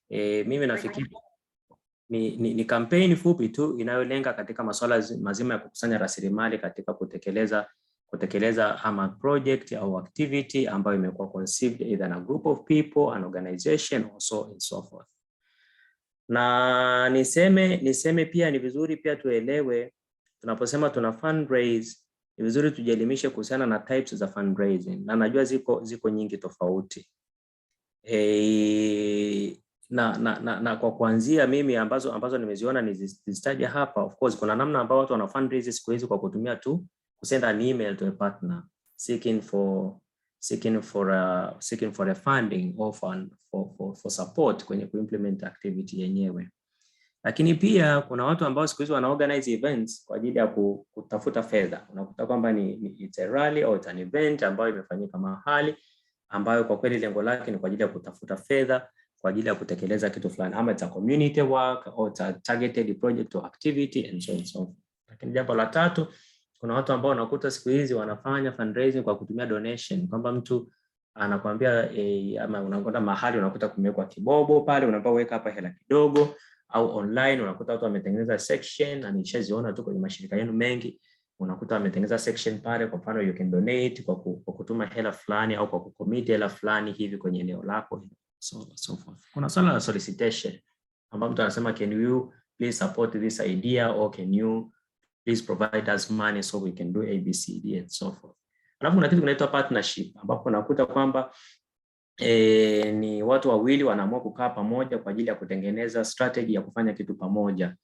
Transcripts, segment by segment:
Mimi nafikiri ni kampeni fupi tu inayolenga katika masuala mazima ya kukusanya rasilimali katika kutekeleza ama project au activity ambayo imekuwa conceived either a group of people, an organization or so and so forth. Na niseme pia ni vizuri pia tuelewe tunaposema tuna fundraise, ni vizuri tujielimishe kuhusiana na types za fundraising, na najua ziko nyingi tofauti. Na kwa kuanzia mimi ambazo nimeziona nizitaja hapa. Of course kuna namna ambao watu wana fundraise siku hizi kwa kutumia tu kusend an email to a partner seeking for a funding or for support kwenye kuimplement activity yenyewe. Lakini pia kuna watu ambao siku hizi wana organize events kwa ajili ya kutafuta fedha. Unakuta kwamba it's a rally or it's an event ambayo imefanyika mahali ambayo kwa kweli lengo lake ni kwa ajili ya kutafuta fedha kwa ajili ya kutekeleza kitu fulani, ama it's a community work or it's a targeted project or activity and so on so. Lakini jambo la tatu, kuna watu ambao unakuta siku hizi wanafanya fundraising kwa kutumia donation, kwamba mtu anakuambia ama unakwenda mahali unakuta kumewekwa kibobo pale, unaomba weka hapa hela kidogo, au online unakuta watu wametengeneza section, na nishaziona tu kwenye mashirika yenu mengi, unakuta wametengeneza section pale, kwa mfano you can donate kwa kutuma hela fulani au kwa kucommit hela fulani hivi kwenye eneo lako, so forth. Kuna swala la solicitation ambapo mtu anasema can you please support this idea, or can you please provide us money so we can do ABCD and so forth. Alafu kuna kitu kinaitwa partnership ambapo unakuta kwamba ni watu wawili wanaamua kukaa pamoja kwa ajili ya kutengeneza strategy ya kufanya kitu pamoja,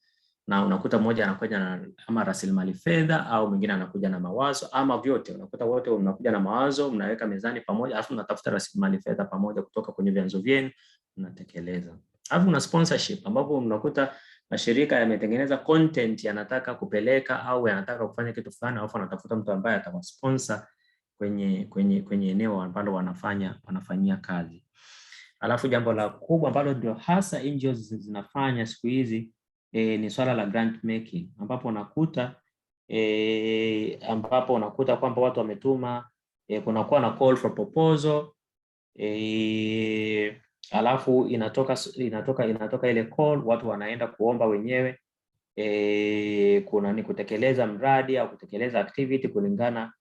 na unakuta mmoja anakuja na ama rasilimali fedha au mwingine anakuja na mawazo ama vyote. Unakuta wote mnakuja na mawazo, mnaweka mezani pamoja, alafu mnatafuta rasilimali fedha pamoja kutoka kwenye vyanzo vyenu, mnatekeleza. Alafu kuna sponsorship ambapo mnakuta mashirika yametengeneza content yanataka kupeleka au yanataka kufanya kitu fulani, alafu anatafuta mtu ambaye atawasponsor kwenye eneo ambalo wanafanyia kazi. Alafu jambo la kubwa ambalo ndio hasa NGOs zinafanya siku hizi ni swala la grant making, ambapo unakuta kwamba watu wametuma, kunakuwa na call for proposal, alafu inatoka ile call, watu wanaenda kuomba wenyewe kuna kutekeleza mradi au kutekeleza activity kulingana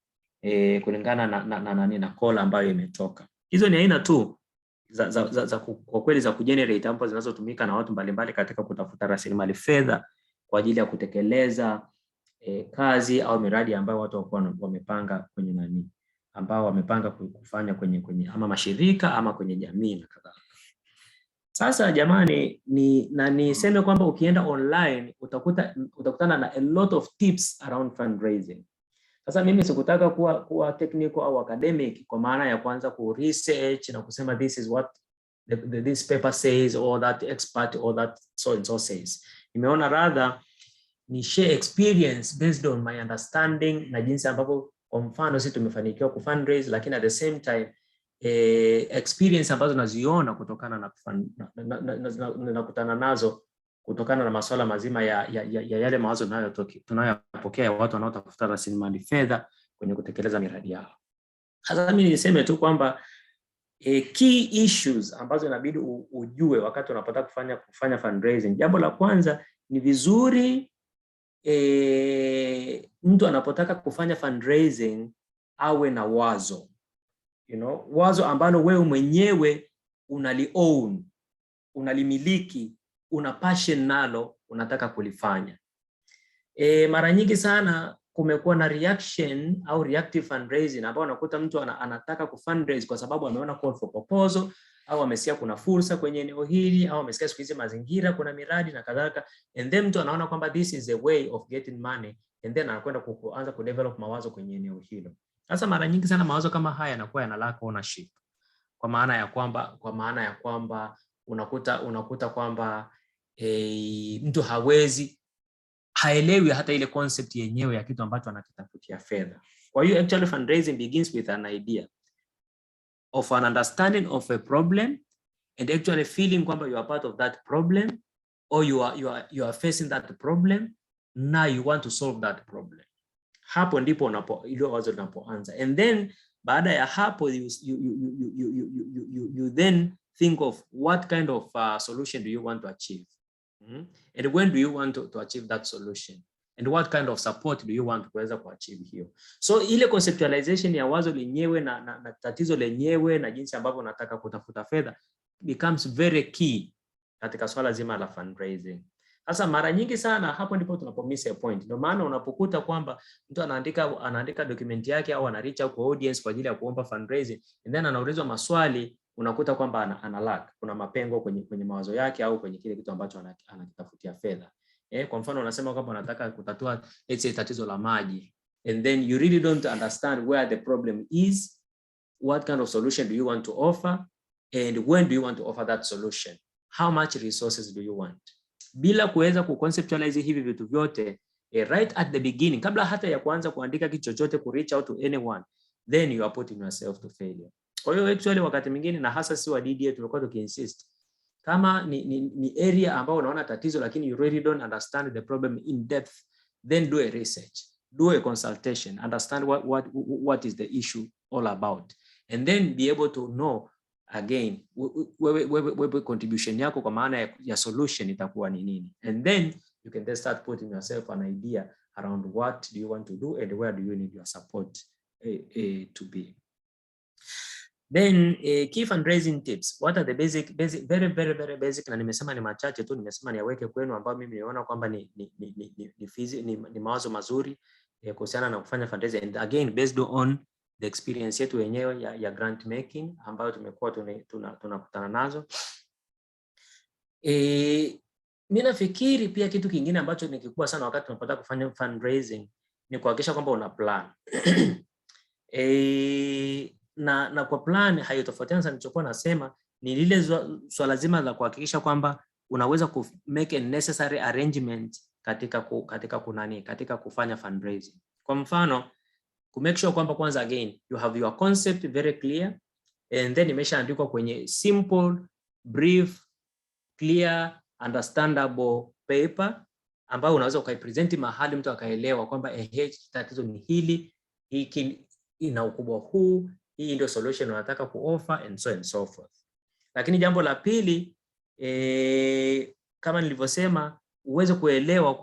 na call ambayo imetoka. Hizo ni aina tu za kwa kweli za kugenerate ambazo zinazotumika na watu mbalimbali katika kutafuta rasilimali fedha kwa ajili ya kutekeleza kazi au miradi ambayo watu wamepanga ambao wamepanga kufanya kwenye ama mashirika ama kwenye jamii na kadhalika. Sasa jamani, niseme kwamba ukienda online utakutana na a lot of tips around fundraising. Sasa mimi sikutaka kuwa technical au academic kwa maana ya kwanza ku research na kusema this is what this paper says or that expert or that so and so says. Nimeona rather ni share experience based on my understanding na jinsi ambavyo kwa mfano sisi tumefanikiwa ku fundraise, lakini at the same time experience ambazo naziona kutokana nakutana nazo kutokana na masuala mazima ya yale mawazo tunayopokea ya watu wanaotafuta rasilimali fedha kwenye kutekeleza miradi yao. Sasa mimi niseme tu kwamba key issues ambazo inabidi ujue wakati unapotaka kufanya fundraising. Jambo la kwanza ni vizuri mtu anapotaka kufanya fundraising awe na wazo. Wazo ambalo wewe mwenyewe unali-own, unalimiliki, una passion nalo, unataka kulifanya. Mara nyingi sana kumekuwa na reaction au reactive fundraising ambao unakuta mtu anataka kufundraise kwa sababu ameona call for proposal au amesikia kuna fursa kwenye eneo hili au amesikia siku hizi mazingira kuna miradi na kadhalika, and then mtu anaona kwamba this is a way of getting money, and then anakwenda kuanza kudevelop mawazo kwenye eneo hilo. Sasa mara nyingi sana mawazo kama haya yanakuwa yana lack ownership, kwa maana ya kwamba unakuta kwamba mtu haelewi hata ile concept yenyewe ya kitu ambacho anakitafutia fedha. Kwa hiyo actually fundraising begins with an idea of an understanding of a problem and actually feeling kwamba you are part of that problem, or you are facing that problem, now you want to solve that problem. Hapo ndipo ile wazo linapoanza, and then baada ya hapo you then think of what kind of solution do you want to achieve, and when do you want to achieve that solution, and what kind of support do you want kuweza kuachieve hiyo. So ile conceptualization ya wazo lenyewe na tatizo lenyewe na jinsi ambavyo unataka kutafuta fedha becomes very key katika swala zima la fundraising. Sasa mara nyingi sana hapo ndipo tunapomiss a point. Ndio maana unapokuta kwamba mtu anaandika document yake au ana reach out kwa audience kwa ajili ya kuomba fundraising, and then anaulizwa maswali, unakuta kwamba ana lack, kuna mapengo kwenye mawazo yake au kwenye kile kitu ambacho anakitafutia fedha. Kwa mfano unasema kwamba unataka kutatua tatizo la maji, and then you really don't understand where the problem is, what kind of solution do you want to offer, and when do you want to offer that solution, how much resources do you want. Bila kuweza kuconceptualize hivi vitu vyote right at the beginning, kabla hata ya kuanza kuandika kitu chochote, ku reach out to anyone, then you are putting yourself to failure. Kwa hiyo actually wakati mwingine, na hasa si wa DDA tulikuwa tukiinsist, kama ni area ambao unaona tatizo lakini you really don't understand the problem in depth, then do a research, do a consultation, understand what is the issue all about, and then be able to know again wewe contribution yako kwa maana ya solution itakuwa ni nini, and then you can then start putting yourself an idea around what do you want to do and where do you need your support to be. Then key fundraising tips. What are the basic very basic, na nimesema ni machache tu, nimesema niweke kwenu ambao mimi nimeona kwamba ni mawazo mazuri kuhusiana na kufanya fundraising, and again based on the experience yetu wenyewe ya grant making ambayo tumekuwa tunakutana nazo. Mimi nafikiri pia kitu kingine ambacho ni kikubwa sana wakati tunapotaka kufanya fundraising ni kuhakikisha kwamba una plan. Na kwa plan hayotofautiana sana nilichokuwa nasema, ni lile swala zima la kuhakikisha kwamba unaweza ku make a necessary arrangement katika kufanya fundraising. Kwa mfano, ku make sure kwamba kwanza again you have your concept very clear, and then imeshaandikwa kwenye simple, brief, clear, understandable paper ambayo unaweza ukaipresent mahali mtu akaelewa kwamba tatizo ni hili, hiki ina ukubwa huu, hii ndio solution unataka kuoffer, and so and so forth. Lakini jambo la pili, kama nilivyosema, uweze kuelewa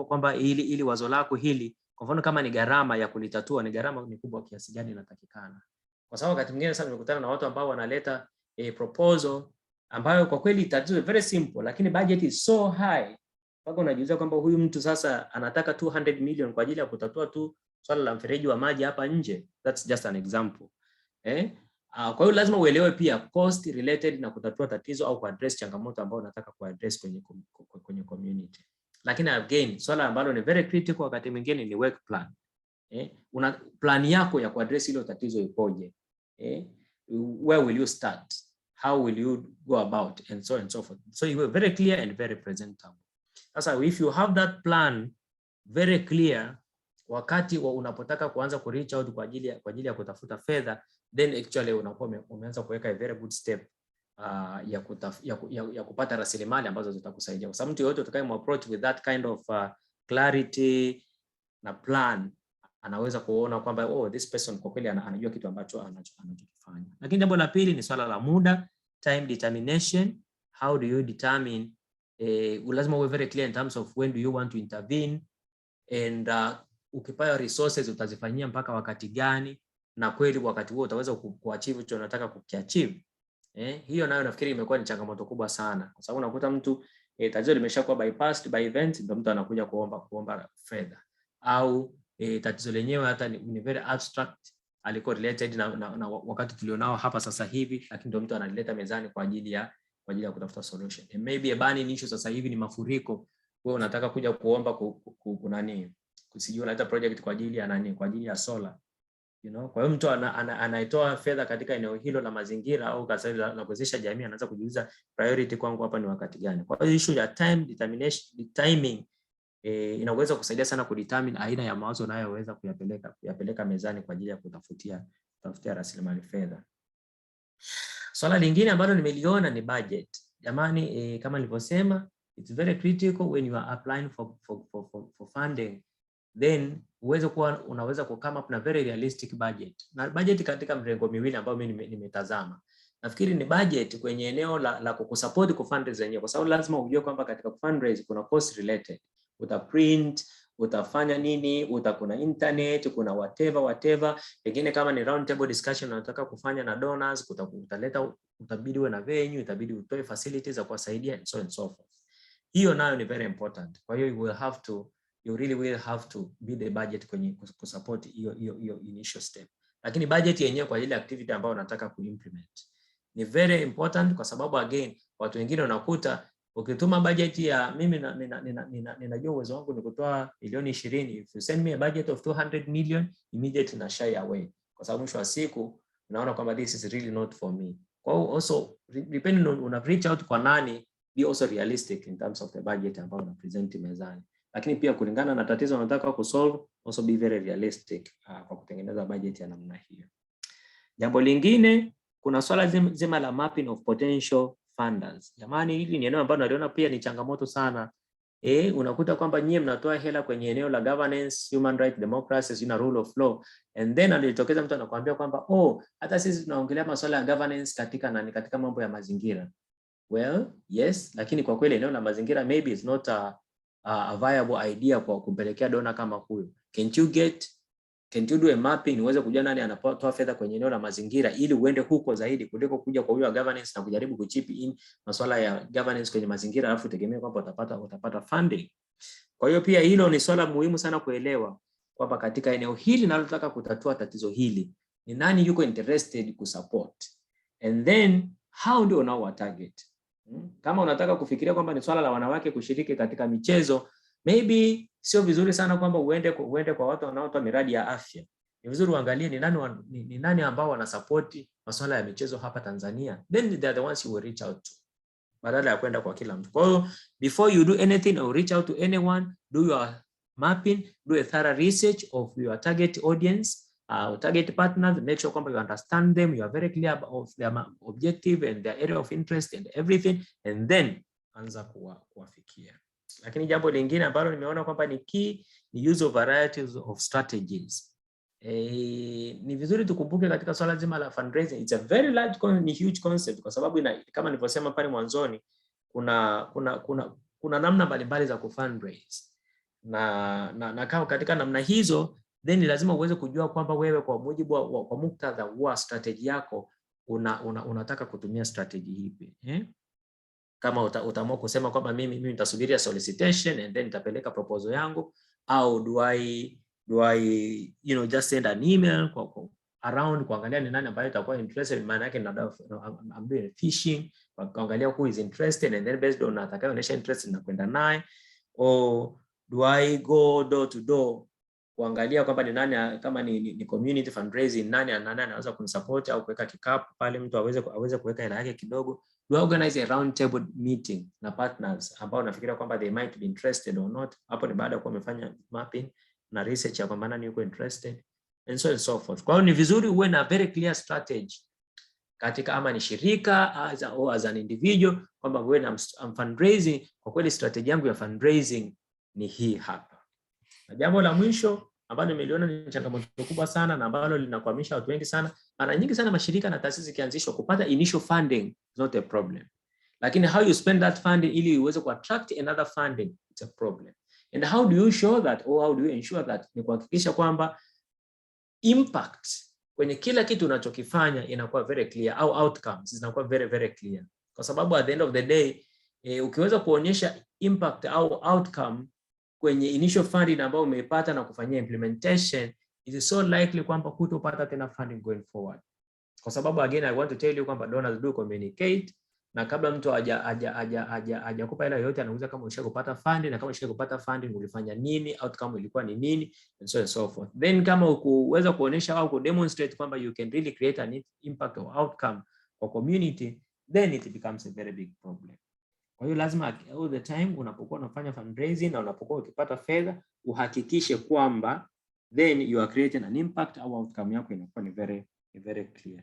kwamba ili wazo lako hili, kwa mfano kama ni gharama ya kulitatua, ni gharama ni kubwa kiasi gani inatakikana. Kwa sababu wakati mwingine sana nimekutana na watu ambao wanaleta proposal ambayo kwa kweli tatizo very simple, lakini budget is so high mpaka unajiuliza kwamba huyu mtu sasa anataka 200 million kwa ajili ya kutatua tu swala la mfereji wa maji hapa nje. That's just an example. Kwa hiyo lazima uelewe pia cost related na kutatua tatizo au kuaddress changamoto ambayo unataka kuaddress kwenye community. Lakini again, swala ambalo ni very critical wakati mwingine ni work plan. Una plan yako ya kuaddress hilo tatizo ipoje? Where will you start? How will you go about, and so and so forth. So you are very clear and very presentable. Sasa if you have that plan very clear, wakati unapotaka kuanza ku reach out kwa ajili ya kutafuta fedha, then actually unakuwa umeanza kuweka a very good step ya kupata rasilimali ambazo zitakusaidia. Kwa sababu mtu yote utakaye approach with that kind of clarity na plan, anaweza kuona kwamba this person kwa kweli anajua kitu ambacho anachokifanya. Lakini jambo la pili ni swala la muda, time determination. How do you determine, lazima uwe very clear in terms of when do you want to intervene, and ukipewa resources utazifanyia mpaka wakati gani, na kweli wakati huo utaweza kuachieve hicho unataka kukiachieve. Hiyo nayo nafikiri imekuwa ni changamoto kubwa sana, kwa sababu unakuta mtu tatizo limeshakuwa bypassed by event, ndio mtu anakuja kuomba fedha, au tatizo lenyewe hata ni very abstract, aliko related na wakati tulionao hapa sasa hivi, lakini ndio mtu analileta mezani kwa ajili ya kutafuta solution. And maybe a burning issue sasa hivi ni mafuriko, wewe unataka kuja kuomba kusijua unaleta project kwa ajili ya kwa ajili ya solar, Kwa hiyo mtu anaitoa fedha katika eneo hilo la mazingira au kasari la kuwezesha jamii, anaanza kujiuliza priority kwangu hapa ni wakati gani. Kwa hiyo issue ya time determination, timing inaweza kusaidia sana kudetermine aina ya mawazo unayoweza kuyapeleka mezani kwa ajili ya kutafutia rasilimali fedha. Swala lingine ambalo nimeliona ni budget. Jamani, kama nilivyosema, it's very critical when you are applying for funding, then unaweza come up na very realistic budget. Na budget katika mrengo miwili ambao mimi nimetazama. nafikiri ni budget kwenye eneo la kukusupport ku fundraise yenyewe, kwa sababu lazima ujue kwamba katika fundraise kuna cost related. Utaprint, utafanya nini, kuna internet, kuna whatever. Pengine kama ni round table discussion unataka kufanya na donors, utabidi uwe na venue, itabidi utoe facilities za kuwasaidia and so and so forth. Hiyo nayo ni very important. Kwa hiyo you really will have to build the budget kwenye kusupport hiyo initial step. Lakini budget yenyewe kwa ile activity ambayo unataka kuimplement ni very important, kwa sababu again watu wengine unakuta ukituma budget ya mimi ninajua uwezo wangu ni kutoa milioni 20, if you send me a budget of 200 million immediately na shy away, kwa sababu mwisho wa siku unaona kwamba this is really not for me. Kwa hiyo also depending on una reach out kwa nani, be also realistic in terms of the budget ambayo una present mezani. Lakini pia kulingana na tatizo unataka kusolve, also be very realistic kwa kutengeneza budget ya namna hiyo. Jambo lingine, kuna swala zima la mapping of potential funders. Jamani, hili ni eneo ambalo naliona pia ni changamoto sana. Unakuta kwamba nyie mnatoa hela kwenye eneo la governance, human rights, democracy, na rule of law, and then alitokeza mtu anakuambia kwamba hata sisi tunaongelea masuala ya governance katika mambo ya mazingira. Well, yes, lakini kwa kweli eneo la mazingira maybe it's not a viable idea kwa kumpelekea dona kama huyo. Can't you do a mapping uweze kujua nani anatoa fedha kwenye eneo la mazingira ili uende huko zaidi kuliko kuja kwa huyo governance na kujaribu kuchip in masuala ya governance kwenye mazingira alafu tegemea kwamba utapata funding. Kwa hiyo pia hilo ni swala muhimu sana kuelewa kwamba katika eneo hili nalotaka kutatua tatizo hili ni nani yuko interested kusupport, and then how ndio unao target. Kama unataka kufikiria kwamba ni swala la wanawake kushiriki katika michezo, maybe sio vizuri sana kwamba uende kwa watu wanaotoa miradi ya afya. Ni vizuri uangalie ni nani ambao wanasupport masuala ya michezo hapa Tanzania, then they are the ones you will reach out to, badala ya kwenda kwa kila mtu. Kwa hiyo before you do anything or reach out to anyone, do your mapping, do a thorough research of your target audience, target partners, make sure kwamba you understand them, you are very clear about their objective and their area of interest and everything, and then anza kuwafikia. Lakini jambo lingine ambalo nimeona kwamba ni key ni use of varieties of strategies. Ni vizuri tukumbuke katika swala zima la fundraising, it's a very large huge concept, kwa sababu kama nilivyosema pale mwanzoni kuna namna mbalimbali za kufundraise na kama katika namna hizo then lazima uweze kujua kwamba wewe kwa mujibu wa muktadha wa strategy yako unataka kutumia strategy ipi. Kama utaamua kusema kwamba mimi nitasubiria solicitation and then nitapeleka proposal yangu, au do I just send an email around kuangalia ni nani ambaye atakuwa interested, maana yake I'm doing fishing kuangalia who is interested and then based on atakayeonyesha interest na kwenda naye, or do I go door to door kuangalia kwamba ni nani, kama ni community fundraising, nani anaweza kunisupport au kuweka kikapu pale mtu aweze kuweka hela yake kidogo. We organize a round table meeting na partners ambao nafikiria kwamba they might be interested or not. Hapo ni baada ya kuwa umefanya mapping na research ya kwamba nani yuko interested and so and so forth. Kwa hiyo ni vizuri uwe na very clear strategy katika ama ni shirika as an individual, kwamba wewe na fundraising, kwa kweli strategy yangu ya fundraising ni hii hapa. Na jambo la mwisho ambalo nimeliona ni changamoto kubwa sana na ambalo linakwamisha watu wengi sana, mara nyingi sana mashirika na taasisi kianzishwa, kupata initial funding is not a problem, lakini how you spend that funding ili uweze ku attract another funding, it's a problem. And how do you show that, or how do you ensure that? Ni kuhakikisha kwamba impact kwenye kila kitu unachokifanya inakuwa very clear, au outcomes zinakuwa very very clear, kwa sababu at the end of the day ukiweza kuonyesha impact au outcome kwenye initial funding ambayo umeipata na kufanyia implementation, it is so likely kwamba hutopata tena funding going forward. Kwa sababu again I want to tell you kwamba donors do communicate, na kabla mtu hajakupa hela yote anauliza kama ushakupata funding, na kama ushakupata funding ulifanya nini, outcome ilikuwa ni nini, and so and so forth. Then kama ukuweza kuonesha au kudemonstrate kwamba you can really create an impact or outcome for community, then it becomes a very big problem. Kwa hiyo lazima all the time unapokuwa unafanya fundraising na unapokuwa ukipata fedha uhakikishe kwamba then you are creating an impact au outcome yako inakuwa ni very clear.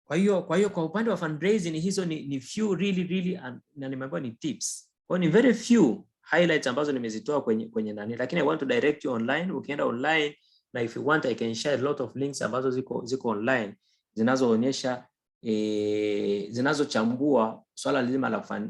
Kwa hiyo kwa upande wa fundraising hizo ni few really na nimeambiwa ni tips. Kwa hiyo ni very few highlights ambazo nimezitoa kwenye nani, lakini I want to direct you online. Ukienda online na if you want I can share a lot of links ambazo ziko online zinazoonyesha zinazochambua swala lizima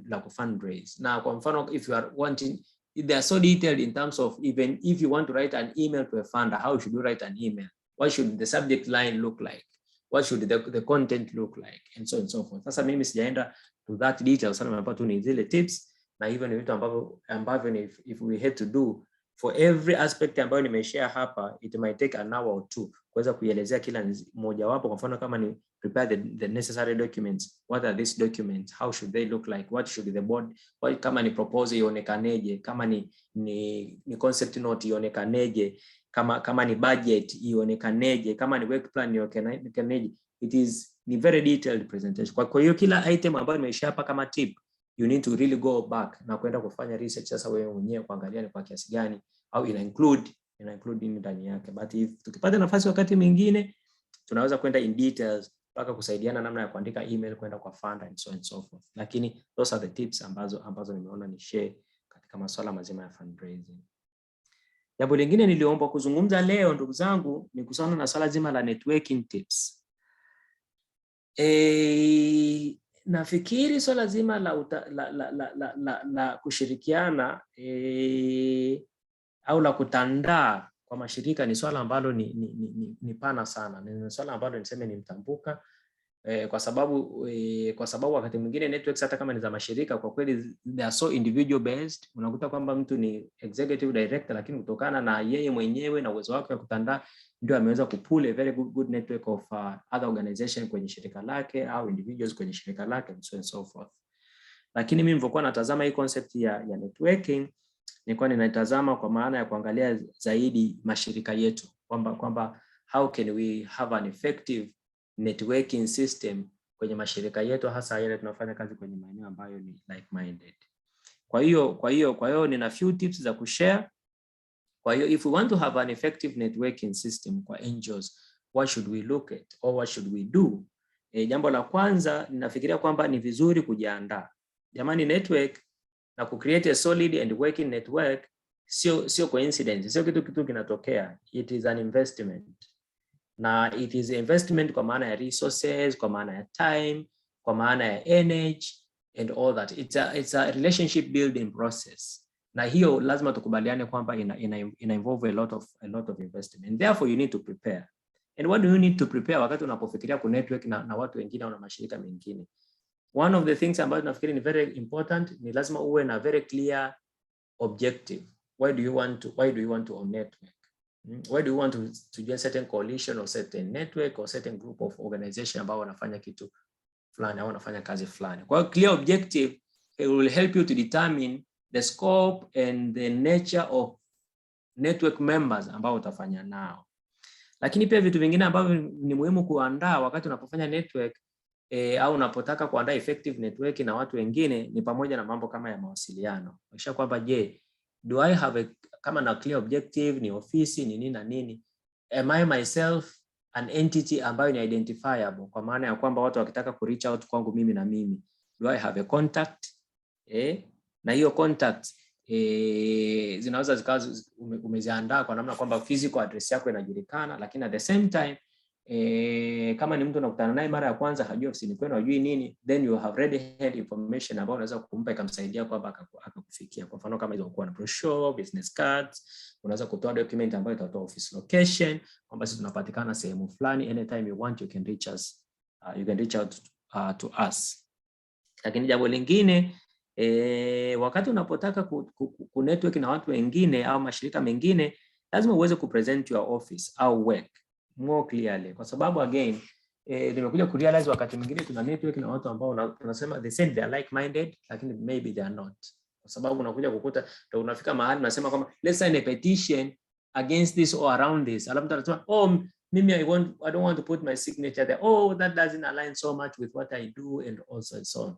la kufundraise. Na kwa mfano, if you are wanting, they are so detailed in terms of even if you want to write an email to a funder, how should you write an email? What should the subject line look like? What should the content look like? And so on and so forth. Sasa mimi sijaenda to that detail sana, nimepata tu ni zile tips, na hivyo ni vitu ambavyo if we had to do for every aspect ambayo nimeshare hapa, it might take an hour or two kuweza kuielezea kila mmoja wapo. Kwa mfano kama ni prepare the necessary documents, what are these documents, how should they look like, what should the board, kama ni proposal ionekaneje, kama ni concept note ionekaneje, kama ni budget ionekaneje, kama ni work plan ionekaneje. It is ni very detailed presentation. Kwa hiyo kila item ambayo nimeshare hapa kama tip, you need to really go back na kwenda kufanya research sasa wewe mwenyewe, kuangalia ni kwa kiasi gani au ina include nini ndani yake. But if tukipata nafasi wakati mwingine tunaweza kwenda in details mpaka kusaidiana namna ya kuandika email kwenda kwa funder and so on and so forth. Lakini those are the tips ambazo nimeona ni share katika masuala mazima ya fundraising. Jambo lingine niliomba kuzungumza leo ndugu zangu ni kuhusiana na swala zima la networking tips. Nafikiri swala zima la kushirikiana au la kutandaa kwa mashirika ni swala ambalo ni pana sana. Ni swala ambalo niseme ni mtambuka, kwa sababu wakati mwingine networks hata kama ni za mashirika kwa kweli they are so individual based. Unakuta kwamba mtu ni executive director, lakini kutokana na yeye mwenyewe na uwezo wake wa kutandaa ndio ameweza kupull a very good network of other organization kwenye shirika lake au individuals kwenye shirika lake and so on and so forth. Lakini mimi nilipokuwa natazama hii concept ya networking, nilikuwa ninatazama kwa maana ya kuangalia zaidi mashirika yetu, kwamba how can we have an effective networking system kwenye mashirika yetu, hasa yale tunafanya kazi kwenye maeneo ambayo ni like minded. Kwa hiyo nina few tips za kushare. Kwa hiyo if we want to have an effective networking system kwa NGOs, what should we look at or what should we do? Jambo la kwanza ninafikiria kwamba ni vizuri kujiandaa. Jamani, network na ku create a solid and working network sio coincidence, sio kitu kinatokea. It is an investment. Na it is investment kwa maana ya resources, kwa maana ya time, kwa maana ya energy and all that. It's a relationship building process. Na hiyo lazima tukubaliane kwamba ina involve a lot of investment. And therefore you need to prepare. And what do you need to prepare wakati unapofikiria ku network na watu wengine au na mashirika mengine? One of the things ambazo nafikiri ni very important ni lazima uwe na very clear objective. Why do you want to network? Why do you want to join certain coalition or certain network or certain group of organization ambao wanafanya kitu fulani au wanafanya kazi fulani? Kwa clear objective, it will help you to determine the scope and the nature of network members ambao utafanya nao. Lakini pia vitu vingine ambavyo ni muhimu kuandaa wakati unapofanya network au unapotaka kuandaa effective network na watu wengine ni pamoja na mambo kama ya mawasiliano. Hakikisha kwamba do I have kama na clear objective, ni ofisi, ni nini na nini. Am I myself an entity ambayo ni identifiable, kwa maana ya kwamba watu wakitaka ku reach out kwangu mimi na mimi, do I have a contact? Na hiyo contact zinaweza zikawa umeziandaa kwa namna kwamba physical address yako inajulikana, lakini at the same time kama ni mtu unakutana naye mara ya kwanza, hajui ofisini kwenu, hajui nini, then you have already had information ambayo unaweza kumpa ikamsaidia kwamba akakufikia. Kwa mfano kama hizo kuwa na brochure, business cards, unaweza kutoa document ambayo itatoa office location, kwamba sisi tunapatikana sehemu fulani, anytime you want you can reach us, you can reach out to us. Lakini jambo lingine, wakati unapotaka ku network na watu wengine au mashirika mengine, lazima uweze kupresent your office au work more clearly, kwa sababu again nimekuja ku realize wakati mwingine tuna network na watu ambao tunasema they say they are like minded, lakini maybe they are not. Kwa sababu unakuja kukuta ndio unafika mahali unasema kwamba let's sign a petition against this or around this, alafu mtu anasema mimi I don't want to put my signature there, that doesn't align so much with what I do and also and so on.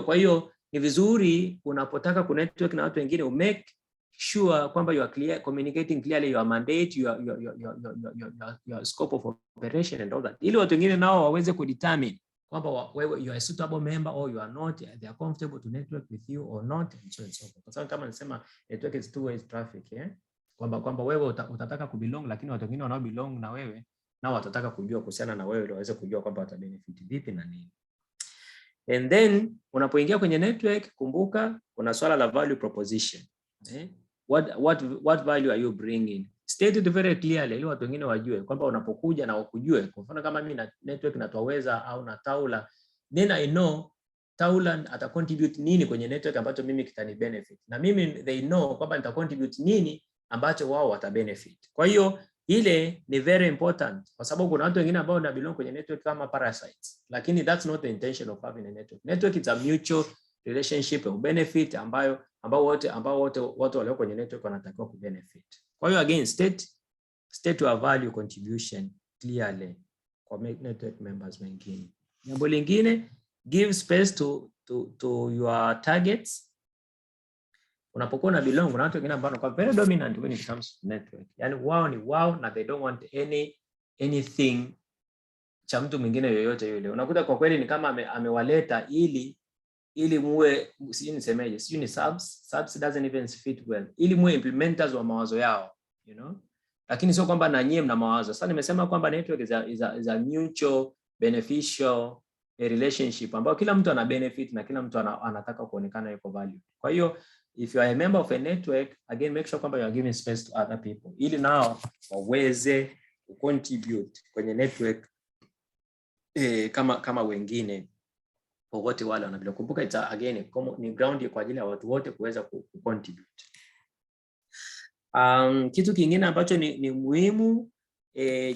Kwa hiyo ni vizuri unapotaka ku network na watu wengine make sure kwamba you are clear, communicating clearly your mandate, your scope of operation and all that, ili watu wengine nao waweze kudetermine kwamba wewe you are a suitable member or you are not, they are comfortable to network with you or not and so on. Kwa sababu kama nisema network is two way traffic, kwamba wewe utataka kubelong, lakini watu wengine wanao belong na wewe nao watataka kujua kuhusiana na wewe ili waweze kujua kwamba watabenefit vipi na nini. And then unapoingia kwenye network, kumbuka kuna swala la value proposition. What value are you bringing? State it very clearly ili watu wengine wajue kwamba unapokuja na wakujue. Kwa mfano kama mimi na network natwaweza au na Taula, then I know Taula ata contribute nini kwenye network ambacho mimi kitani benefit. Na mimi they know kwamba nita contribute nini ambacho wao wata benefit. Kwa hiyo ile ni very important kwa sababu kuna watu wengine ambao belong kwenye network kama parasites, lakini that's not the intention of having a network. Network is a mutual relationship of benefit ambao wote walio kwenye network wanatakiwa ku benefit. Kwa hiyo again, state your value contribution clearly kwa network members wengine. Jambo lingine, give space to your targets. Unapokuwa na belong, kuna watu wengine ambao wanakuwa very dominant when it comes to network. Yaani wao ni wao na they don't want anything cha mtu mwingine yoyote yule. Unakuta kwa kweli ni kama amewaleta ili muwe, sijui nisemeje, sijui ni subs doesn't even fit well, ili muwe implementers wa mawazo yao, you know, lakini sio kwamba na nyie mna mawazo. Sasa nimesema kwamba network is a mutual beneficial relationship ambao kila mtu ana benefit na kila mtu anataka kuonekana yuko value. Kwa hiyo if you are a member of a network, again make sure kwamba you are giving space to other people ili nao waweze ku contribute kwenye network kama wengine wote wale wanabila. Kumbuka ita again ni ground kwa ajili ya watu wote kuweza ku contribute. Kitu kingine ambacho ni muhimu,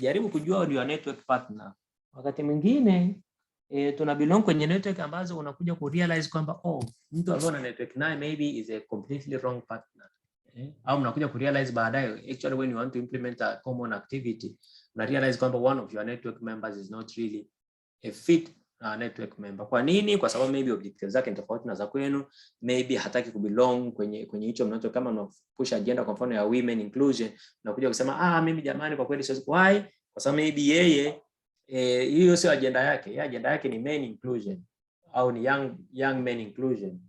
jaribu kujua your network partner. Wakati mwingine tuna belong kwenye network ambazo unakuja ku realize kwamba mtu ambaye una network naye maybe is a completely wrong partner. Au mnakuja ku realize baadaye actually when you want to implement a common activity, una realize kwamba one of your network members is not really a fit network member. Kwa nini? Kwa sababu maybe objectives zake ni tofauti na za kwenu, maybe hataki ku belong kwenye hicho mnacho, kama mnapush agenda kwa mfano ya women inclusion, unakuja kusema mimi jamani kwa kweli siwezi. Why? Kwa sababu maybe yeye hiyo sio agenda yake. Yeye agenda yake ni men inclusion au ni young men inclusion.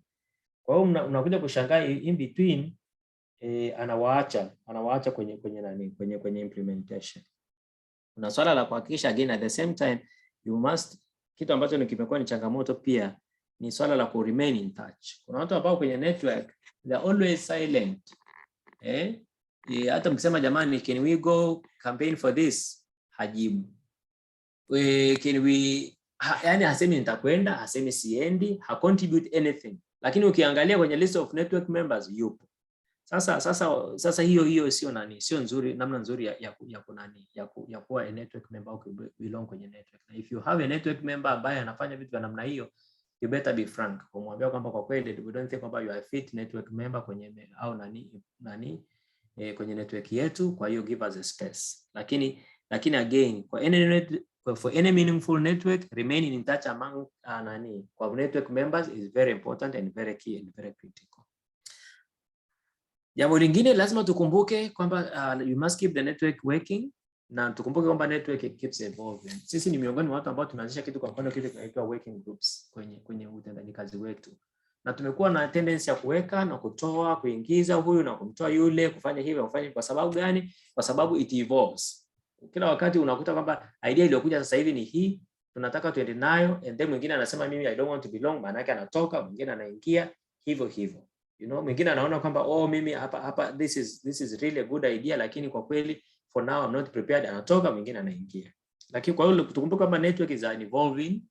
Kwa hiyo unakuja kushangaa in between anawaacha kwenye implementation. Kuna swala la kuhakikisha again at the same time you must, kitu ambacho kimekuwa ni changamoto pia ni swala la ku remain in touch. Kuna watu ambao kwenye network they are always silent. Hata mkisema jamani can we go campaign for this, hajibu. Yani hasemi nitakwenda, hasemi siendi, ha contribute anything. Lakini ukiangalia kwenye list of network members yupo. Sasa hiyo sio nzuri, namna nzuri ya kuwa a network member au belong kwenye network. Na if you have a network member ambaye anafanya vitu vya namna hiyo, you better be frank kumwambia kwamba kwa kweli we don't think about you are a fit network member kwenye au kwenye network yetu, kwa hiyo give us a space. Lakini again for any meaningful network, remaining in touch among kwa network members is very important and very key and very critical. Jambo lingine lazima tukumbuke kwamba you must keep the network working, na tukumbuke kwamba network keeps evolving. Sisi ni miongoni mwa watu ambao tunaanzisha kitu, kwa mfano kitu kinaitwa working groups kwenye utendaji kazi wetu. Na tumekuwa na tendency ya kuweka na kutoa, kuingiza huyu na kumtoa yule, kufanya hivi kufanya. Kwa sababu gani? Kwa sababu it evolves. Kila wakati unakuta kwamba idea iliyokuja sasa hivi ni hii, tunataka tuende nayo, and then mwingine anasema mimi I don't want to belong, maana yake anatoka, mwingine anaingia hivyo. You know, mwingine anaona kwamba mimi hapa this is really a good idea, lakini kwa kweli for now I'm not prepared, anatoka, mwingine anaingia. Lakini kwa hiyo tukumbuke kwamba network is evolving,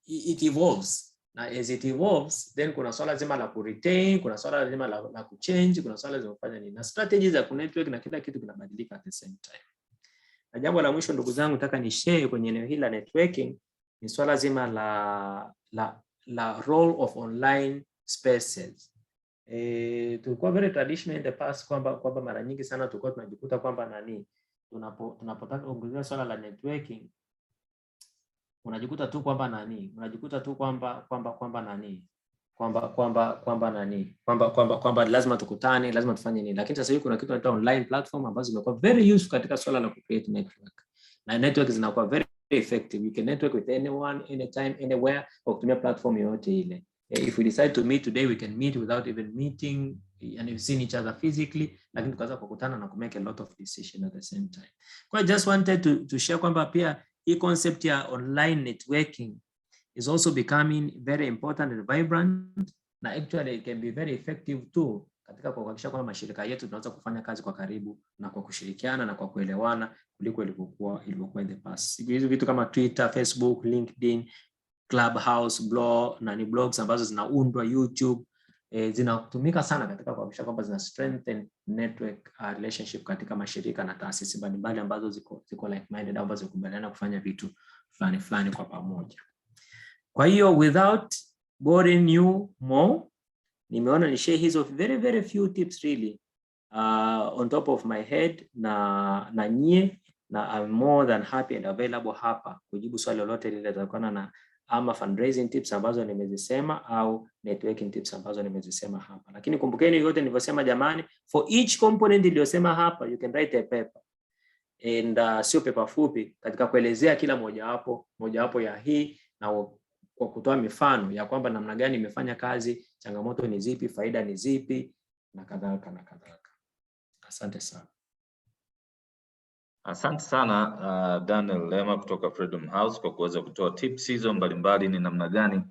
it evolves. Na as it evolves, then kuna swala zima la ku retain, kuna swala zima la ku change, kuna swala zima kufanya nini, na strategies za ku network, na kila kitu kinabadilika at the same time. Na jambo la mwisho ndugu zangu nataka ni share kwenye eneo hili la networking ni swala zima la role of online spaces. Tulikuwa very traditional in the past kwamba mara nyingi sana tulikuwa tunajikuta kwamba tunapotaka kuongelea swala la networking unajikuta tu kwamba kwamba lazima tukutane, lazima tufanye nini. Lakini sasa hivi kuna kitu kinaitwa online platform ambazo zimekuwa very useful katika swala la create network. Na network zinakuwa very effective. You can network with anyone, anytime, anywhere kwa kutumia platform yoyote ile. If we decide to meet today, we can meet without even meeting and we've seen each other physically, lakini tukaweza kukutana na make a lot of decision at the same time. I just wanted to share kwamba pia hii concept ya online networking is also becoming very important and vibrant, na actually it can be very effective too katika kuhakikisha kwamba mashirika yetu tunaweza kufanya kazi kwa karibu na kwa kushirikiana na kwa kuelewana kuliko ilivyokuwa in the past. Hizo vitu kama Twitter, Facebook, LinkedIn, Clubhouse, blogs ambazo zinaundwa, YouTube, zinatumika sana katika kuhakikisha kwamba zina strengthen network relationship katika mashirika na taasisi mbalimbali ambazo ziko like minded, ambazo zikubaliana kufanya vitu fulani kwa pamoja. Kwa hiyo without boring you more, nimeona ni share hizo very few tips really on top of my head na nyie, na I'm more than happy and available hapa kujibu swali lolote lile litatokana na ama fundraising tips ambazo nimezisema au networking tips ambazo nimezisema hapa. Lakini kumbukeni yote nilivyosema jamani, for each component niliyosema hapa you can write a paper, and sio paper fupi, katika kuelezea kila mojawapo ya hii na kwa kutoa mifano ya kwamba namna gani imefanya kazi, changamoto ni zipi, faida ni zipi na kadhalika. Asante sana. Asante sana Daniel Lema kutoka Freedom House kwa kuweza kutoa tips hizo mbalimbali, ni namna gani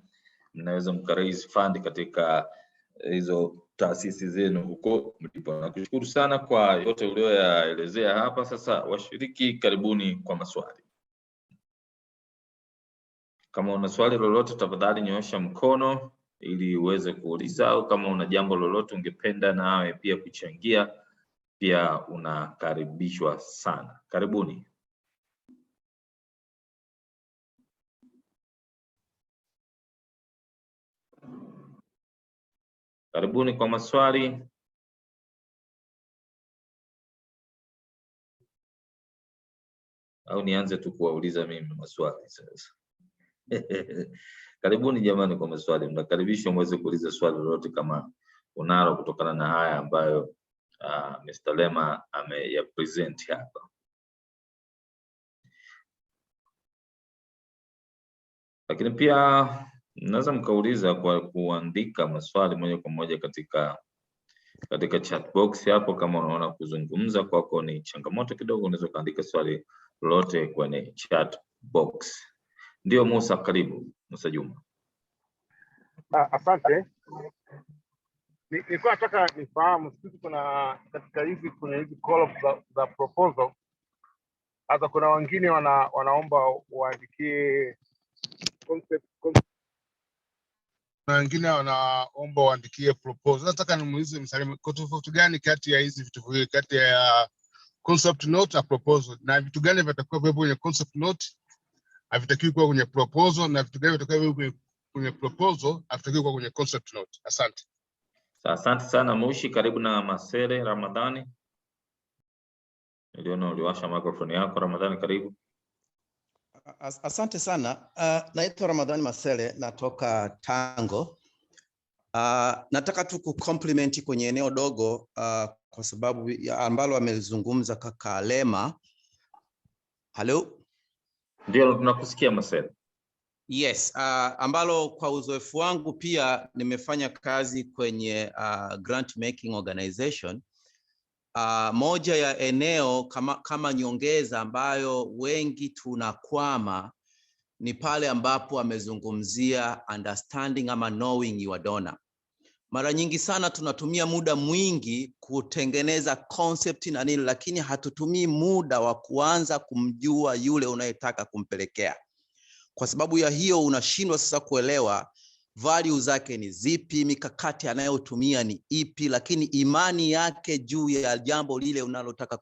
mnaweza mkaraise fund katika hizo taasisi zenu huko mlipo. Nakushukuru sana kwa yote uliyoyaelezea hapa. Sasa washiriki, karibuni kwa maswali. Kama una swali lolote tafadhali nyoosha mkono ili uweze kuuliza, au kama una jambo lolote ungependa nawe pia kuchangia, pia unakaribishwa sana. Karibuni. Karibuni kwa maswali. Au nianze tu kuwauliza mimi maswali sasa? Karibuni jamani kwa maswali. Mnakaribishwa mweze kuuliza swali lolote kama unalo kutokana na haya ambayo Mr. Lema ameyapresent hapa. Lakini pia mnaweza mkauliza kwa kuandika maswali moja kwa moja katika chat box hapo. Kama unaona kuzungumza kwako ni changamoto kidogo, unaweza kaandika swali lolote kwenye chat box. Ndio Musa, karibu Musa Juma. Asante. Nilikuwa nataka nifahamu sisi kuna katika hizi call za proposal, hata kuna wengine wanaomba uandikie concept, na wengine wanaomba uandikie proposal. Nataka nimuulize msalimu, kwa tofauti gani kati ya hizi vitu viwili, kati ya concept note na proposal, na vitu gani vitakuwa vipo kwenye concept note havitakiwi kuwa kwenye proposal, na vitu gani vitakuwa kwenye proposal havitakiwi kuwa kwenye concept note? Asante. Asante sana Mushi. Karibu na Masele Ramadhani. Niliona uliwasha microphone yako. Ramadhani, karibu. Asante sana. Naitwa Ramadhani Masele, natoka Tango. Nataka tu kucompliment kwenye eneo dogo kwa sababu ambalo amezungumza kaka Lema. Hello? Ndio tunakusikia Masele. Yes, ambalo kwa uzoefu wangu pia nimefanya kazi kwenye grant making organization. Moja ya eneo kama nyongeza ambayo wengi tunakwama ni pale ambapo amezungumzia understanding ama knowing your donor. Mara nyingi sana tunatumia muda mwingi kutengeneza concept na nini, lakini hatutumii muda wa kuanza kumjua yule unayetaka kumpelekea. Kwa sababu ya hiyo unashindwa sasa kuelewa value zake ni zipi, mikakati anayotumia ni ipi, lakini imani yake juu ya jambo lile unalotaka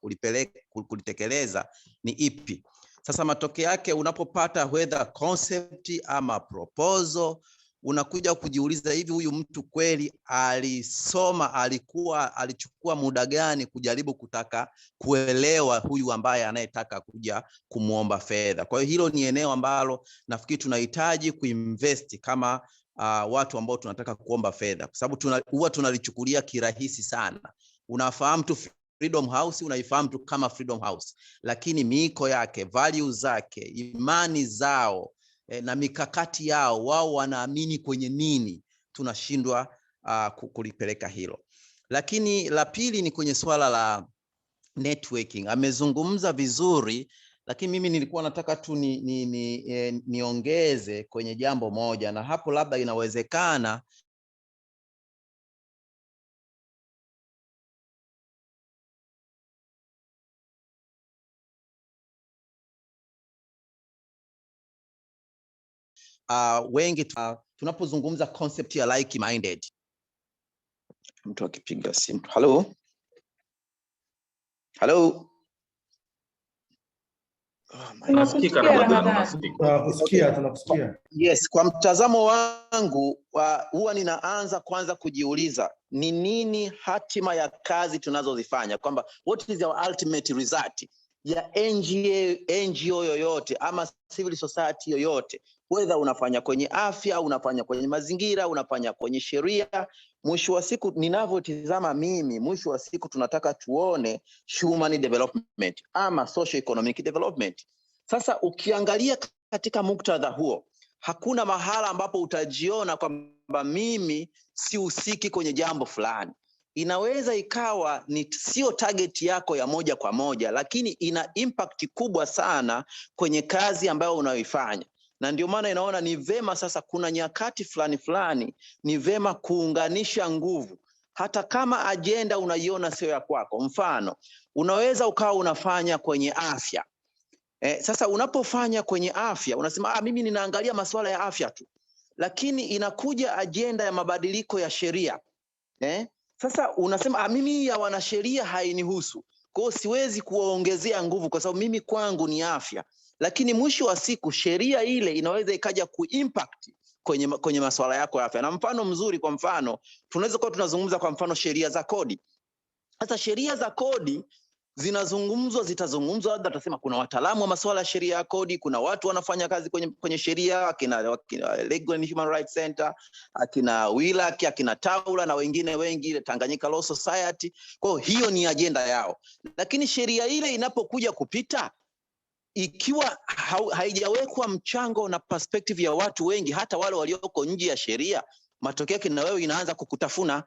kulitekeleza ni ipi. Sasa matokeo yake unapopata whether concept ama proposal, unakuja kujiuliza, hivi huyu mtu kweli alisoma, alichukua muda gani kujaribu kutaka kuelewa huyu ambaye anayetaka kuja kumuomba fedha. Kwa hiyo hilo ni eneo ambalo nafikiri tunahitaji kuinvest kama watu ambao tunataka kuomba fedha, kwa sababu huwa tunalichukulia kirahisi sana. Unafahamu tu Freedom House, unaifahamu tu kama Freedom House, lakini miiko yake, values zake, imani zao na mikakati yao, wao wanaamini kwenye nini, tunashindwa kulipeleka hilo. Lakini la pili ni kwenye swala la networking. Amezungumza vizuri, lakini mimi nilikuwa nataka tu niongeze kwenye jambo moja, na hapo labda inawezekana wengi tunapozungumza concept ya like minded. Mtu akipiga simu. Hello? Tunakusikia. Yes, kwa mtazamo wangu huwa ninaanza kwanza kujiuliza ni nini hatima ya kazi tunazozifanya, kwamba what is our ultimate result ya NGO yoyote ama civil society yoyote, whether unafanya kwenye afya, unafanya kwenye mazingira, unafanya kwenye sheria. Mwisho wa siku ninavyotizama mimi, mwisho wa siku tunataka tuone human development ama socio economic development. Sasa ukiangalia katika muktadha huo, hakuna mahala ambapo utajiona kwamba mimi sihusiki kwenye jambo fulani. Inaweza ikawa ni sio target yako ya moja kwa moja, lakini ina impact kubwa sana kwenye kazi ambayo unayoifanya. Na ndio maana inaona ni vema sasa, kuna nyakati fulani ni vema kuunganisha nguvu, hata kama ajenda unaiona sio ya kwako. Mfano, unaweza ukawa unafanya kwenye afya. Sasa unapofanya kwenye afya unasema mimi ninaangalia masuala ya afya tu, lakini inakuja ajenda ya mabadiliko ya sheria. Sasa unasema mimi ya wanasheria hainihusu, kwa hiyo siwezi kuwaongezea nguvu kwa sababu mimi kwangu ni afya. Lakini mwisho wa siku sheria ile inaweza ikaja kuimpact kwenye masuala yako ya afya. Na mfano mzuri, kwa mfano tunaweza kuwa tunazungumza kwa mfano sheria za kodi. Sasa sheria za kodi zitazungumzwa, labda tutasema kuna wataalamu wa masuala ya sheria ya kodi, kuna watu wanafanya kazi kwenye sheria, akina Legal and Human Rights Center, akina WILAC, akina Taula na wengine wengi, Tanganyika Law Society. Kwa hiyo ni ajenda yao. Lakini sheria ile inapokuja kupita, ikiwa haijawekwa mchango na perspective ya watu wengi, hata wale walioko nje ya sheria, matokeo yake na wewe inaanza kukutafuna.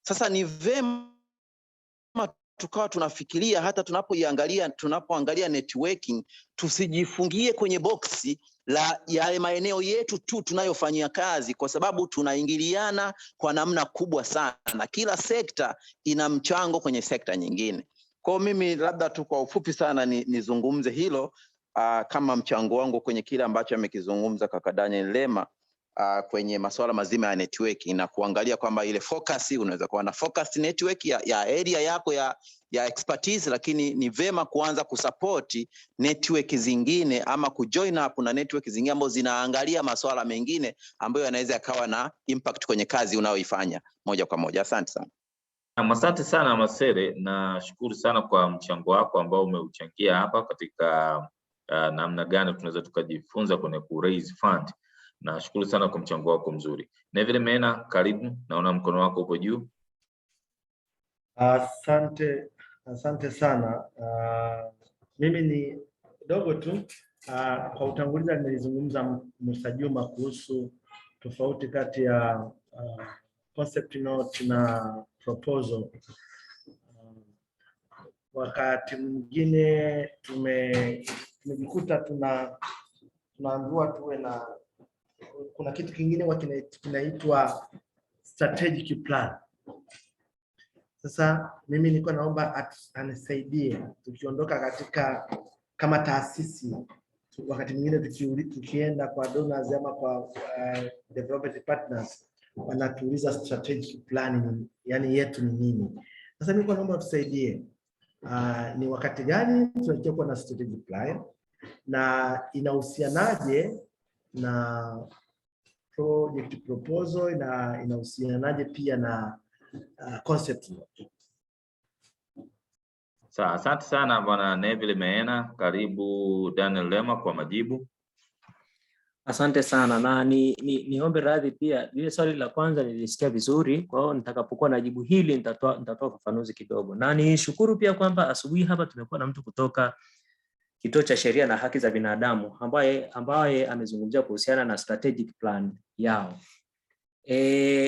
Sasa ni vema tukawa tunafikiria hata tunapoangalia networking, tusijifungie kwenye boksi la yale maeneo yetu tu tunayofanyia kazi, kwa sababu tunaingiliana kwa namna kubwa sana. Kila sekta ina mchango kwenye sekta nyingine. Kwa mimi labda tu kwa ufupi sana nizungumze hilo kama mchango wangu kwenye kile ambacho amekizungumza kaka Daniel Lema kwenye masuala mazima ya networking, na kuangalia kwamba ile focus, unaweza kuwa na focus network ya area yako ya expertise, lakini ni vema kuanza kusupport network zingine ama kujoin up na network zingine ambazo zinaangalia masuala mengine ambayo yanaweza yakawa na impact kwenye kazi unayoifanya moja kwa moja. Asante sana. Asante sana Masere, na shukuru sana kwa mchango wako ambao umeuchangia hapa katika namna gani tunaweza tukajifunza kwenye ku raise fund. Na shukuru sana kwa mchango wako mzuri. Neville Mena, karibu, naona mkono wako upo juu. Asante sana. Mimi ni dogo tu kwa utangulizi nilizungumza Musa Juma kuhusu tofauti kati ya concept note na proposal. Wakati mwingine tumejikuta tunaambiwa tuwe na, kuna kitu kingine kinaitwa strategic plan. Sasa mimi niko naomba anisaidie, tukiondoka katika kama taasisi, wakati mwingine tukienda kwa donors ama kwa development partners, wanatuuliza strategic plan yani yetu ni nini. Sasa mimi naomba tusaidie, ni wakati gani tunatakiwa kuwa na strategic plan na inahusianaje na project proposal, na inahusianaje pia na concept note. Sawa, asante sana bwana Neville Meena. Karibu Daniel Lema kwa majibu. Asante sana, na niombe radhi pia, ile swali la kwanza nilisikia vizuri, kwa hiyo nitakapokuwa najibu hili nitatoa ufafanuzi kidogo. Na nishukuru pia kwamba asubuhi hapa tumekuwa na mtu kutoka Kituo cha Sheria na Haki za Binadamu ambaye amezungumzia kuhusiana na strategic plan yao.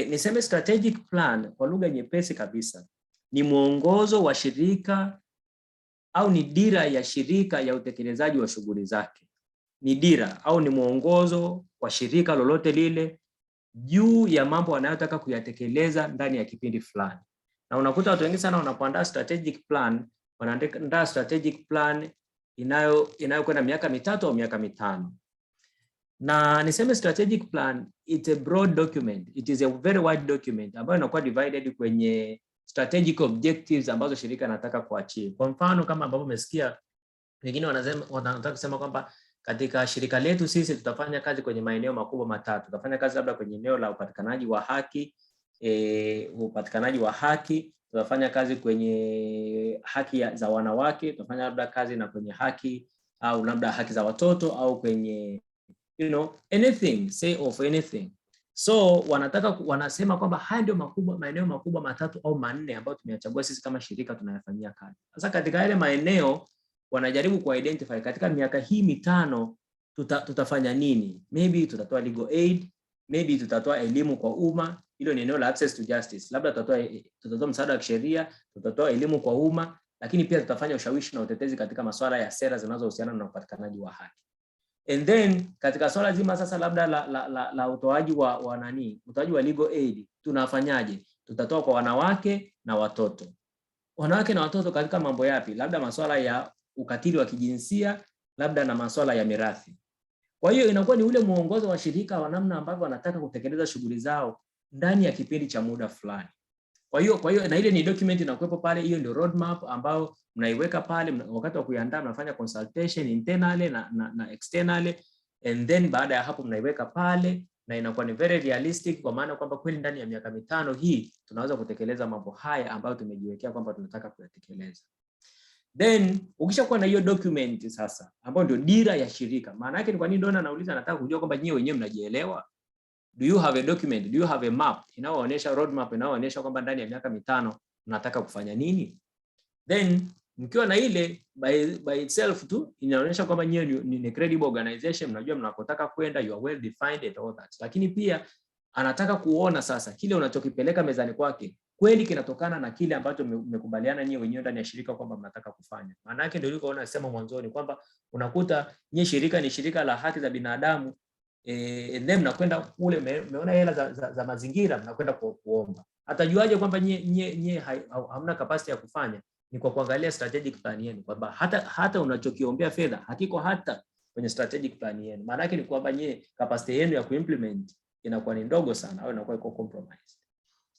Niseme strategic plan kwa lugha nyepesi kabisa ni mwongozo wa shirika au ni dira ya shirika ya utekelezaji wa shughuli zake. Ni dira au ni mwongozo wa shirika lolote lile juu ya mambo wanayotaka kuyatekeleza ndani ya kipindi fulani. Na unakuta watu wengi sana wanapoandaa strategic plan, wanaandaa strategic plan inayokwenda miaka 3 au miaka 5. Na niseme strategic plan, it's a broad document. It is a very wide document ambayo inakuwa divided kwenye strategic objectives ambazo shirika nataka kuachieve. Kwa mfano kama ambavyo umesikia wengine wanataka kusema kwamba katika shirika letu sisi tutafanya kazi kwenye maeneo makubwa matatu. Tutafanya kazi labda kwenye eneo la upatikanaji wa haki, tutafanya kazi kwenye haki za wanawake, tutafanya labda kazi na kwenye haki au labda haki za watoto au kwenye anything, say of anything. So wanasema kwamba haya ndio maeneo makubwa matatu au 4 ambayo tumeyachagua sisi kama shirika tunayafanyia kazi. Sasa katika yale maeneo wanajaribu ku-identify katika miaka hii 5 tutafanya nini? Maybe tutatoa legal aid, maybe tutatoa elimu kwa umma, hilo ni eneo la access to justice. Labda tutatoa msaada wa kisheria, tutatoa elimu kwa umma, lakini pia tutafanya ushawishi na utetezi katika masuala ya sera zinazohusiana na upatikanaji wa haki. And then katika swala zima sasa labda la utoaji utoaji wa legal aid tunafanyaje? Tutatoa kwa wanawake na watoto. Wanawake na watoto katika mambo yapi? Labda masuala ya ukatili wa kijinsia, labda na masuala ya mirathi. Kwa hiyo inakuwa ni ule muongozo wa shirika wa namna ambavyo wanataka kutekeleza shughuli zao ndani ya kipindi cha muda fulani. Kwa hiyo na ile ni document inakuwepo pale, hiyo ndio roadmap ambao mnaiweka pale wakati wa kuiandaa, mnafanya consultation internally na externally, and then baada ya hapo mnaiweka pale na inakuwa ni very realistic, kwa maana kwamba kweli ndani ya miaka 5 hii tunaweza kutekeleza mambo haya ambayo tumejiwekea kwamba tunataka kuyatekeleza. Then ukishakuwa na hiyo document sasa ambayo ndio dira ya shirika, maana yake ni kwa nini Donna anauliza, nataka kujua kwamba nyinyi wenyewe mnajielewa. Do you have a document? Do you have a map inayoonyesha roadmap inayoonyesha kwamba ndani ya miaka 5 mnataka kufanya nini? Then mkiwa na ile by itself tu inaonyesha kwamba nyinyi ni credible organization, mnajua mnakotaka kwenda, you are well defined and all that. Lakini pia anataka kuona sasa kile unachokipeleka mezani kwake kweli kinatokana na kile ambacho mmekubaliana nyinyi wenyewe ndani ya shirika kwamba mnataka kufanya. Maana yake ndio ulikoona nasema mwanzoni kwamba unakuta nyinyi shirika ni shirika la haki za binadamu, then mnakwenda kule mmeona hela za mazingira mnakwenda kuomba. Atajuaje kwamba nyinyi hamna capacity ya kufanya? Ni kwa kuangalia strategic plan yenu kwamba hata unachokiombea fedha hakiko hata kwenye strategic plan yenu. Maana yake ni kwamba nyinyi capacity yenu ya kuimplement inakuwa ni ndogo sana au inakuwa iko compromised.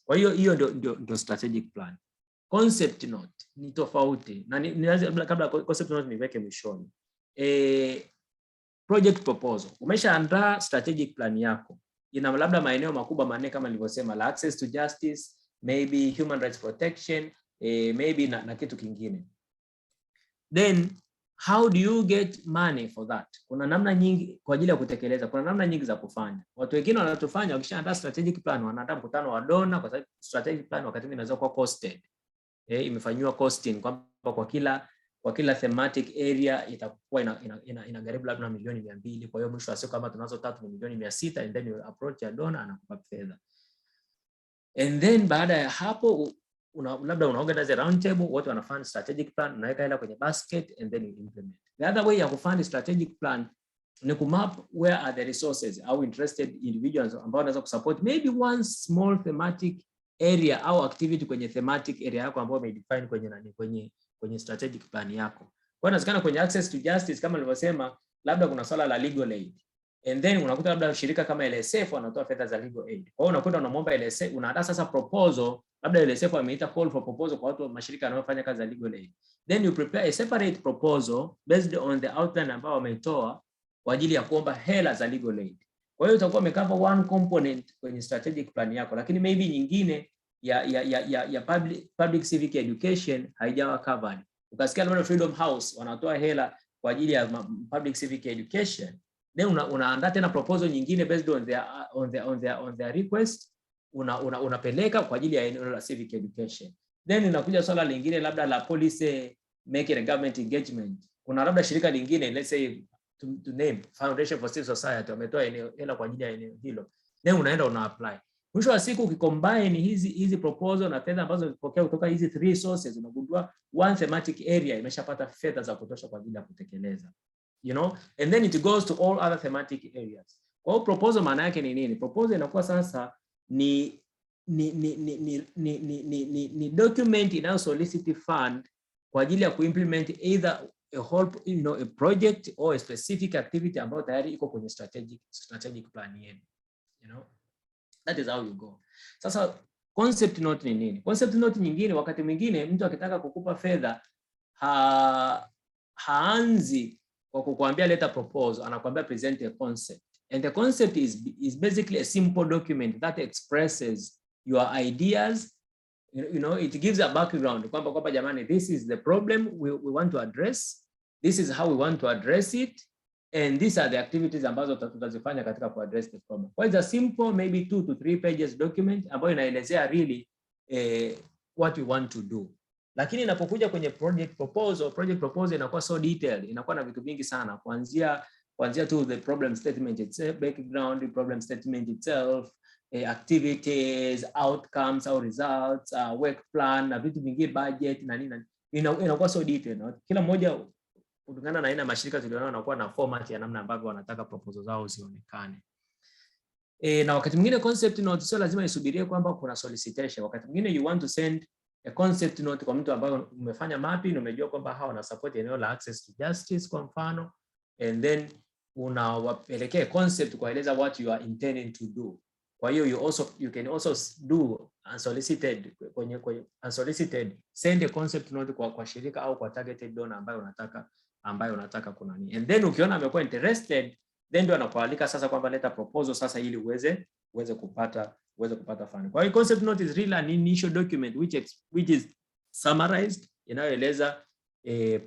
Kwa hiyo ndio strategic plan. Concept note ni tofauti. Na nianze kabla concept note niweke mwishoni. Project proposal. Umeshaandaa strategic plan yako. Ina labda maeneo makubwa 4 kama nilivyosema, la access to justice, maybe human rights protection, maybe na kitu kingine. Then how do you get money for that? Kuna namna nyingi kwa ajili ya kutekeleza, kuna namna nyingi za kufanya. Watu wengine wanatofanya wakishaandaa strategic plan, wanaandaa mkutano wa donor, kwa sababu strategic plan wakati mwingine inaweza kuwa costed. Imefanywa costing kwamba kwa kila thematic area itakuwa inagharimu labda milioni 200. Kwa hiyo mwisho wa siku kama tunazo 3 ni milioni 600, and then you approach ya donor anakupa fedha. And then baada ya hapo labda unaorganize roundtable, watu wanafanya strategic plan, unaweka hela kwenye basket and then you implement. The other way ya kufanya strategic plan ni kumap where are the resources au interested individuals ambao wanaweza kusupport maybe one small thematic area au activity kwenye thematic area yako ambayo umedefine kwenye strategic plan yako. Kwa hiyo inawezekana kwenye access to justice kama nilivyosema, labda kuna swala la legal aid. And then unakuta labda shirika kama LSF wanatoa fedha za legal aid. Kwa hiyo unakwenda unamwomba LSF, unaandaa sasa proposal, labda LSF ameita call for proposal kwa watu wa mashirika yanayofanya kazi za legal aid. Then you prepare a separate proposal based on the outline ambao wameitoa kwa ajili ya kuomba hela za legal aid. Kwa hiyo utakuwa umecover one component kwenye strategic plan yako, lakini maybe nyingine ya public civic education haijawa covered. Ukasikia labda Freedom House wanatoa hela kwa ajili ya public civic education, then unaandaa tena proposal nyingine based on their request, unapeleka kwa ajili ya eneo la civic education. Then inakuja swala lingine labda la policy making and government engagement. Kuna labda shirika lingine, let's say to name Foundation for Civil Society, wametoa hela kwa ajili ya eneo hilo, then unaenda una apply. Mwisho wa siku ukicombine hizi proposal na fedha ambazo zilipokea kutoka hizi 3 sources, unagundua one thematic area imeshapata fedha za kutosha kwa ajili ya kutekeleza. You know, and then it goes to all other thematic areas. Kwa hiyo proposal maana yake ni nini? Proposal inakuwa sasa ni document inayo solicit fund kwa ajili ya kuimplement either a whole, a project or a specific activity ambayo tayari iko kwenye strategic plan yenu. You know, that is how you go. Sasa concept note ni nini? Concept note nyingine, wakati mwingine mtu akitaka kukupa fedha haanzi kwa kukuambia leta proposal, anakuambia present a concept. And the concept is basically a simple document that expresses your ideas. You know, it gives a background kwamba jamani, this is the problem we want to address, this is how we want to address it, and these are the activities ambazo tutazifanya katika ku address the problem. It's a simple maybe 2 to 3 pages document ambayo inaelezea really what we want to do. Lakini inapokuja kwenye project proposal inakuwa so detailed, inakuwa na vitu vingi sana, kuanzia to the problem statement itself, background, the problem statement itself, activities, outcomes or results, work plan na vitu vingi, budget na nini, inakuwa so detailed. Kila mmoja kulingana na aina mashirika tuliona wanakuwa na format ya namna ambavyo wanataka proposal zao zionekane. Na wakati mwingine concept note sio lazima isubirie kwamba kuna solicitation. Wakati mwingine you want to send a concept note kwa mtu ambaye umefanya mapping, umejua kwamba hawa wana support eneo la access to justice kwa mfano, and then unawapelekea concept kueleza what you are intending to do. Kwa hiyo you can also do unsolicited, kwenye unsolicited send a concept note kwa shirika au kwa targeted donor ambayo unataka kuna nini. And then ukiona amekuwa interested, then ndio anakualika sasa kwamba leta proposal sasa ili uweze kupata fund. Kwa hiyo concept note is really an initial document which is summarized, inayoeleza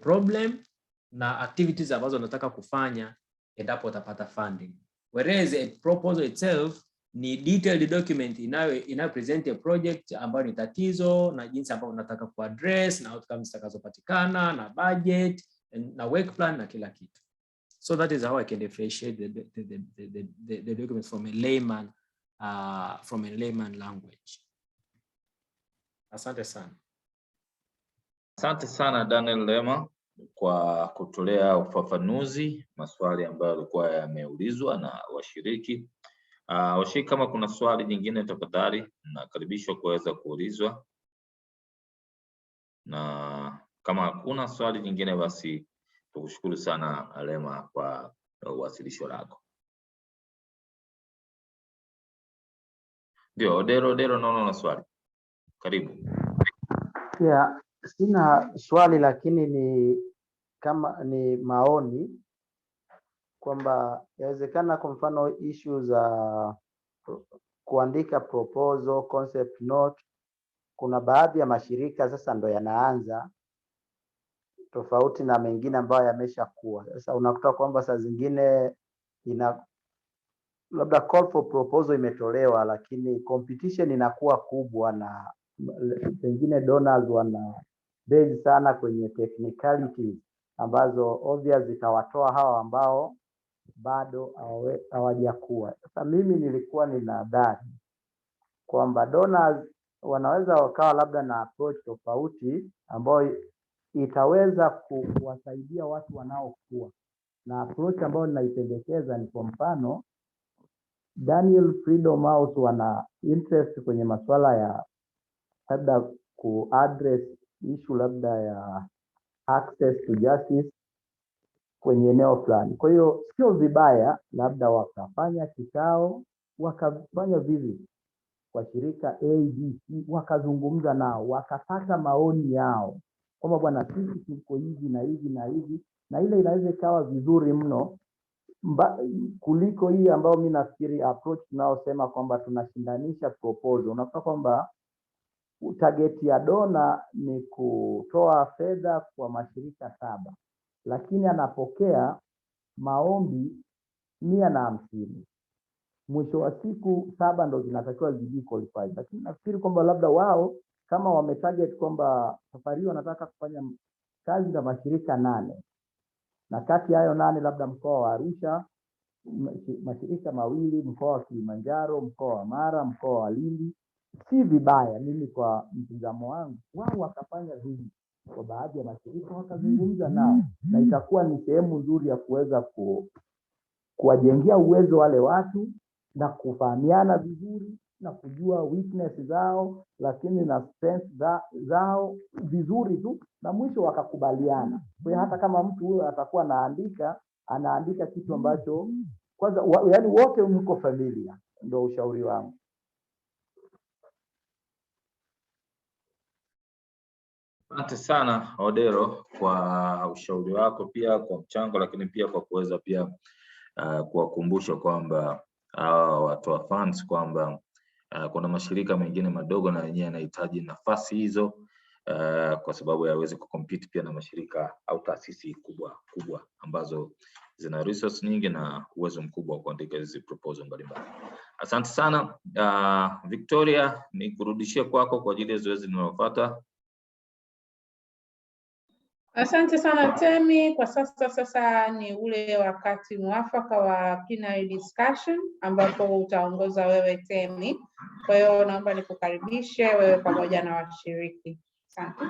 problem na activities ambazo unataka kufanya endapo utapata funding. Whereas a proposal itself ni detailed document inayo present a project ambayo ni tatizo na jinsi ambavyo unataka kuaddress na outcomes zitakazopatikana na budget na work plan na kila kitu. So that is how I can differentiate the document from a layman language. Asante sana. Asante sana Daniel Lema kwa kutolea ufafanuzi maswali ambayo yalikuwa yameulizwa na washiriki. Washiriki, kama kuna swali jingine tafadhali nakaribishwa kuweza kuulizwa, na kama hakuna swali jingine basi tukushukuru sana Lema kwa uwasilisho lako. Ndio, Odero naona na swali. Karibu. Yeah, sina swali lakini ni maoni kwamba yawezekana kwa mfano issue za kuandika proposal, concept note, kuna baadhi ya mashirika sasa ndo yanaanza, tofauti na mengine ambayo yameshakuwa. Sasa unakuta kwamba saa zingine labda call for proposal imetolewa lakini competition inakuwa kubwa na pengine donors wana base sana kwenye technicalities ambazo obvious zitawatoa hawa ambao bado hawajakuwa. Sasa mimi nilikuwa ninadhani kwamba donors wanaweza wakawa labda na approach tofauti ambayo itaweza kuwasaidia watu wanaokuwa, na approach ambayo ninaipendekeza ni kwa mfano Daniel Freedom House wana interest kwenye masuala ya labda kuaddress issue labda ya access to justice kwenye eneo fulani. Kwa hiyo sio vibaya labda wakafanya kikao, wakafanya visit kwa shirika ABC, wakazungumza nao, wakapata maoni yao kwamba bwana, sisi tuko hivi na hivi na hivi, na ile inaweza ikawa vizuri mno kuliko hii ambayo mimi nafikiri approach tunaosema kwamba tunashindanisha proposal. Unakuta kwamba target ya dona ni kutoa fedha kwa mashirika 7 lakini anapokea maombi 150. Mwisho wa siku 7 ndo zinatakiwa ziji qualify, lakini nafikiri kwamba labda wao kama wametarget kwamba safari wanataka kufanya kazi na mashirika 8 na kati hayo 8 labda mkoa wa Arusha mashirika mawili, mkoa wa Kilimanjaro, mkoa wa Mara, mkoa wa Lindi. Si vibaya, mimi kwa mtazamo wangu, wao wakafanya hivi kwa baadhi ya mashirika, wakazungumza nao, na itakuwa ni sehemu nzuri ya kuweza kuwajengea uwezo wale watu na kufahamiana vizuri na kujua weakness zao, lakini na strength zao vizuri tu, na mwisho wakakubaliana. Kwa hiyo hata kama mtu huyo atakuwa anaandika kitu ambacho kwanza yaani wote mko familia, ndio ushauri wangu. Asante sana Odero kwa ushauri wako, pia kwa mchango, lakini pia kwa kuweza pia kuwakumbusha kwamba watoa funds kwamba kuna mashirika mengine madogo na yenyewe yanahitaji nafasi hizo kwa sababu yaweze kucompete pia na mashirika au taasisi kubwa ambazo zina resource nyingi na uwezo mkubwa wa kuandika hizi proposal mbalimbali. Asante sana. Victoria, ni kurudishia kwako kwa ajili ya zoezi linalofuata. Asante sana Temi. Kwa sasa ni ule wakati mwafaka wa plenary discussion ambapo utaongoza wewe Temi. Kwa hiyo naomba nikukaribishe wewe pamoja na washiriki. Asante.